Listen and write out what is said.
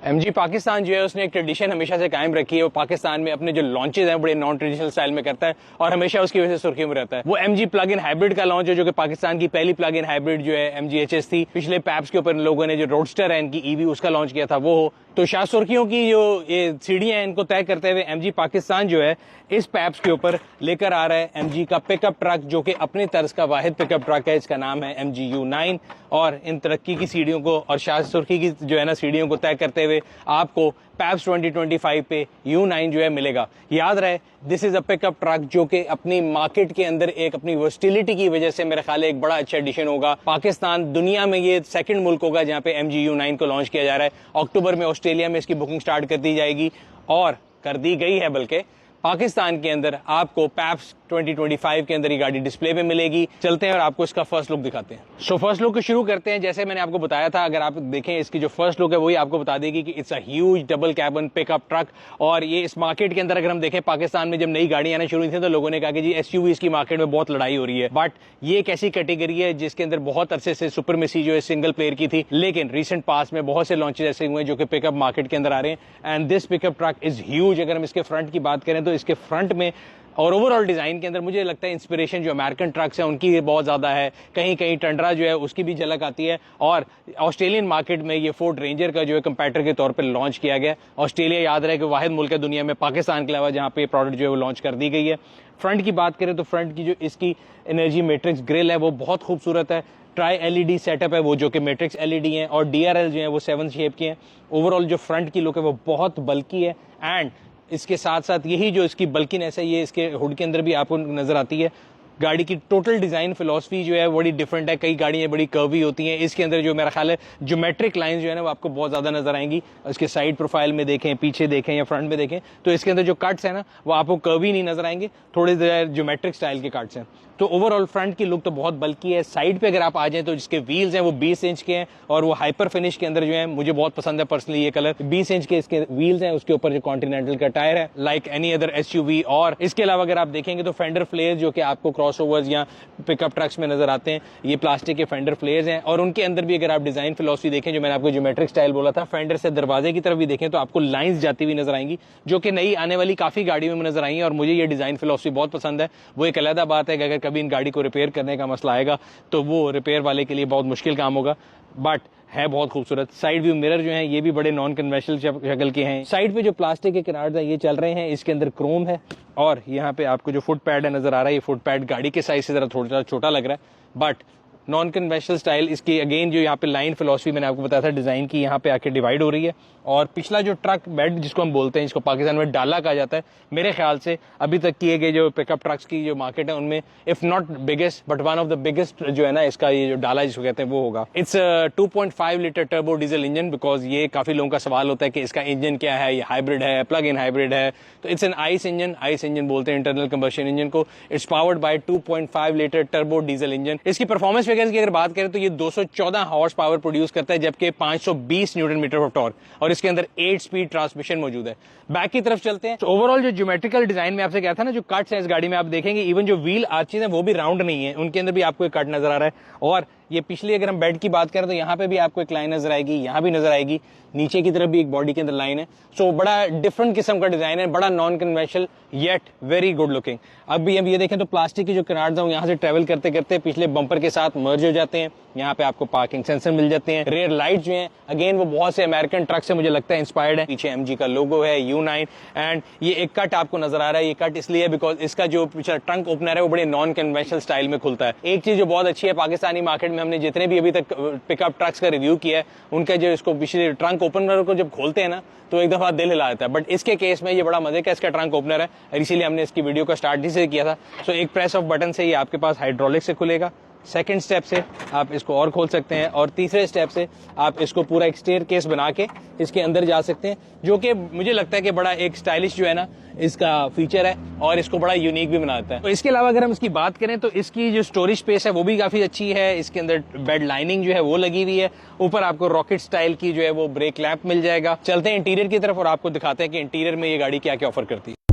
MG Pakistan जो है उसने एक ट्रेडिशन हमेशा से कायम रखी है। वो पाकिस्तान में अपने जो लॉन्चेज हैं बड़े नॉन ट्रेडिशनल स्टाइल में करता है और हमेशा उसकी वजह से सुर्खियों में रहता है। वो एमजी प्लग इन हाइब्रिड का लॉन्च है जो कि पाकिस्तान की पहली प्लग इन हाइब्रिड जो है एमजी एचएस थी। पिछले पैप्स के ऊपर लोगों ने जो रोडस्टर है इनकी ईवी उसका लॉन्च किया था वो हो। तो शाह सुर्खियों की जो ये सीढ़ियां हैं इनको तय करते हुए एमजी पाकिस्तान जो है इस पैप्स के ऊपर लेकर आ रहा है एमजी का पिकअप ट्रक जो कि अपनी तर्ज का वाहिद पिकअप ट्रक है। इसका नाम है एमजी U9 और इन तरक्की की सीढ़ियों को और शाह सुर्खी की जो है ना सीढ़ियों को तय करते हुए आपको पैप्स 2025 पे U9 जो है मिलेगा। याद रहे this is a pickup truck जो कि अपनी मार्केट के अंदर एक अपनी वर्सटिलिटी की वजह से मेरे ख्याल एक बड़ा अच्छा एडिशन होगा। पाकिस्तान दुनिया में ये सेकंड मुल्क होगा जहां पे एमजी U9 को लॉन्च किया जा रहा है। अक्टूबर में ऑस्ट्रेलिया में इसकी बुकिंग स्टार्ट कर दी जाएगी और कर दी गई है, बल्कि पाकिस्तान के अंदर आपको पैप्स 2025 के अंदर ये गाड़ी डिस्प्ले पे मिलेगी। चलते हैं और आपको इसका फर्स्ट लुक दिखाते हैं। सो फर्स्ट लुक शुरू करते हैं। जैसे मैंने आपको बताया था, अगर आप देखें इसकी जो फर्स्ट लुक है वही आपको बता देगी कि it's a huge double cabin pickup truck. और ये इस मार्केट के अंदर अगर हम देखें, पाकिस्तान में जब नई गाड़ियां आना शुरू हुई थी तो लोगों ने कहा कि जी एसयूवीज की मार्केट में बहुत लड़ाई हो रही है, बट ये एक ऐसी कैटेगरी है जिसके अंदर बहुत अरसे से सुपरमेसी जो है सिंगल प्लेयर की थी, लेकिन रिसेंट पास में बहुत से लॉन्चेज ऐसे हुए जो कि पिकअप मार्केट के अंदर आ रहे हैं and this pickup truck is huge. अगर हम इसके फ्रंट की बात करें तो इसके फ्रंट में और ओवरऑल डिजाइन के अंदर मुझे लगता है इंस्पिरेशन जो अमेरिकन ट्रक्स है उनकी बहुत ज्यादा है। कहीं कहीं टंड्रा जो है उसकी भी झलक आती है और ऑस्ट्रेलियन मार्केट में ये फोर्ड रेंजर का जो है कंपैटर के तौर पर लॉन्च किया गया। ऑस्ट्रेलिया याद रहे कि वाहिद मुल्क है दुनिया में पाकिस्तान के अलावा जहां पे प्रोडक्ट जो है वो लॉन्च कर दी गई है। फ्रंट की बात करें तो फ्रंट की जो इसकी एनर्जी मैट्रिक्स ग्रिल है वो बहुत खूबसूरत है। ट्राई एलईडी सेटअप है वो जो कि मैट्रिक्स एलईडी है और डीआरएल जो है वो 7 शेप की है। ओवरऑल जो फ्रंट की लुक है वो बहुत बल्की है एंड इसके साथ साथ यही जो इसकी बल्कीनेस है ये इसके हुड के अंदर भी आपको नजर आती है। गाड़ी की टोटल डिजाइन फिलॉसफी जो है बड़ी डिफरेंट है। कई गाड़ियां बड़ी कर्वी होती हैं, इसके अंदर जो मेरा ख्याल है ज्योमेट्रिक लाइंस जो है ना वो आपको बहुत ज्यादा नजर आएंगी। इसके साइड प्रोफाइल में देखें, पीछे देखें या फ्रंट में देखें तो इसके अंदर जो कट्स है ना वो आपको कर्वी नहीं नजर आएंगे, थोड़े ज्योमेट्रिक स्टाइल के कट्स हैं। तो ओवरऑल फ्रंट की लुक तो बहुत बल्की है। साइड पे अगर आप आ जाएं तो जिसके व्हील्स हैं वो 20 इंच के हैं और वो हाइपर फिनिश के अंदर जो है मुझे बहुत पसंद है पर्सनली ये कलर। 20 इंच के इसके व्हील्स हैं, उसके ऊपर जो कॉन्टिनेंटल का टायर है लाइक एनी अदर एसयूवी। और इसके अलावा अगर आप देखेंगे तो फेंडर फ्लेयर जो कि आपको क्रॉसओवर्स या पिकअप ट्रक्स में नजर आते हैं, ये प्लास्टिक के फेंडर फ्लेयर्स हैं। और उनके अंदर भी अगर आप डिजाइन फिलॉसफी देखें, जो मैंने आपको ज्योमेट्रिक स्टाइल बोला था, फेंडर से दरवाजे की तरफ भी देखें तो आपको लाइंस जाती हुई नजर आएंगी जो कि नई आने वाली काफी गाड़ियों में नजर आई है और मुझे ये डिजाइन फिलॉसफी बहुत पसंद है। वो एक अलग बात है कि अगर कभी इन गाड़ी को रिपेयर करने का मसला आएगा तो वो रिपेयर वाले के लिए बहुत मुश्किल काम होगा, बट है बहुत खूबसूरत। साइड व्यू मिरर जो हैं ये भी बड़े नॉन कन्वेंशनल शक्ल के हैं। साइड पे जो प्लास्टिक के किनारे हैं ये चल रहे हैं, इसके अंदर क्रोम है और यहाँ पे आपको जो फुट पैड है नजर आ रहा है, ये फुट पैड गाड़ी के साइज से जरा थोड़ा छोटा लग रहा है, बट नॉन कन्वेंशनल स्टाइल। इसकी अगेन जो यहाँ पे लाइन फिलॉसफी मैंने आपको बताया था डिजाइन की, यहाँ पे आके डिवाइड हो रही है। और पिछला जो ट्रक बेड जिसको हम बोलते हैं, इसको पाकिस्तान में डाला कहा जाता है, मेरे ख्याल से अभी तक किए गए जो पिकअप ट्रक्स की जो मार्केट है उनमें if not biggest but one of the biggest जो है ना इसका ये जो डाला जिसको कहते हैं वो होगा। It's 2.5 litre turbo diesel engine. Because ये काफी लोगों का सवाल होता है कि इसका इंजन क्या है, ये हाइब्रिड है, प्लग इन हाइब्रिड है। तो it's an ice engine, ice engine बोलते हैं इंटरनल कंबशन इंजन को। It's powered by 2.5 litre turbo diesel engine. इसकी परफॉर्मेंस फिगर्स की अगर बात करें तो ये 214 हॉर्स पावर प्रोड्यूस करता है, जबकि 520 न्यूटन मीटर ऑफ टॉर्क, और इसके अंदर 8 स्पीड ट्रांसमिशन मौजूद है। बैक की तरफ चलते हैं। तो ओवरऑल जो ज्योमेट्रिकल डिजाइन में आपसे कहा था ना, जो कट्स है इस गाड़ी में आप देखेंगे, इवन जो व्हील आर्चेज है वो भी राउंड नहीं है, उनके अंदर भी आपको एक कट नजर आ रहा है। और ये पिछली अगर हम बेड की बात करें तो यहाँ पे भी आपको एक लाइन नजर आएगी, यहाँ भी नजर आएगी, नीचे की तरफ भी एक बॉडी के अंदर लाइन है। सो बड़ा डिफरेंट किस्म का डिजाइन है, बड़ा non conventional yet very good looking. अब ये देखें तो प्लास्टिक की जो किनारे हैं यहाँ से ट्रेवल करते करते पिछले बम्पर के साथ मर्ज हो जाते हैं। यहाँ पे आपको पार्किंग सेंसर मिल जाते हैं। रेयर लाइट जो हैं अगेन वो बहुत से अमेरिकन ट्रक से मुझे लगता है इंस्पायर्ड है। पीछे एमजी का लोगो है U9 एंड ये एक कट आपको नजर आ रहा है। ये कट इसलिए बिकॉज इसका जो पीछे ट्रंक ओपनर है वो बड़े नॉन कन्वेंशनल स्टाइल में खुलता है। एक चीज जो बहुत अच्छी है पाकिस्तानी मार्केट में, हमने जितने भी अभी तक पिकअप ट्रक्स का रिव्यू किया है उनका जो इसको पिछले ट्रंक ओपनर को जब खोलते हैं ना तो एक दफा दिल हिला देता है, बट इसके केस में ये बड़ा मजे का इसका ट्रंक ओपनर है, इसीलिए हमने इसकी वीडियो का स्टार्ट इसे किया था। सो एक प्रेस ऑफ बटन से ये आपके पास हाइड्रोलिक से खुलेगा, सेकंड स्टेप से आप इसको और खोल सकते हैं, और तीसरे स्टेप से आप इसको पूरा एक स्टेयर केस बना के इसके अंदर जा सकते हैं, जो कि मुझे लगता है कि बड़ा एक स्टाइलिश जो है ना इसका फीचर है और इसको बड़ा यूनिक भी बनाता है। तो इसके अलावा अगर हम इसकी बात करें तो इसकी जो स्टोरेज स्पेस है वो भी काफी अच्छी है। इसके अंदर बेड लाइनिंग जो है वो लगी हुई है, ऊपर आपको रॉकेट स्टाइल की जो है वो ब्रेक लैंप मिल जाएगा। चलते हैं इंटीरियर की तरफ और आपको दिखाते हैं कि इंटीरियर में ये गाड़ी क्या क्या ऑफर करती है।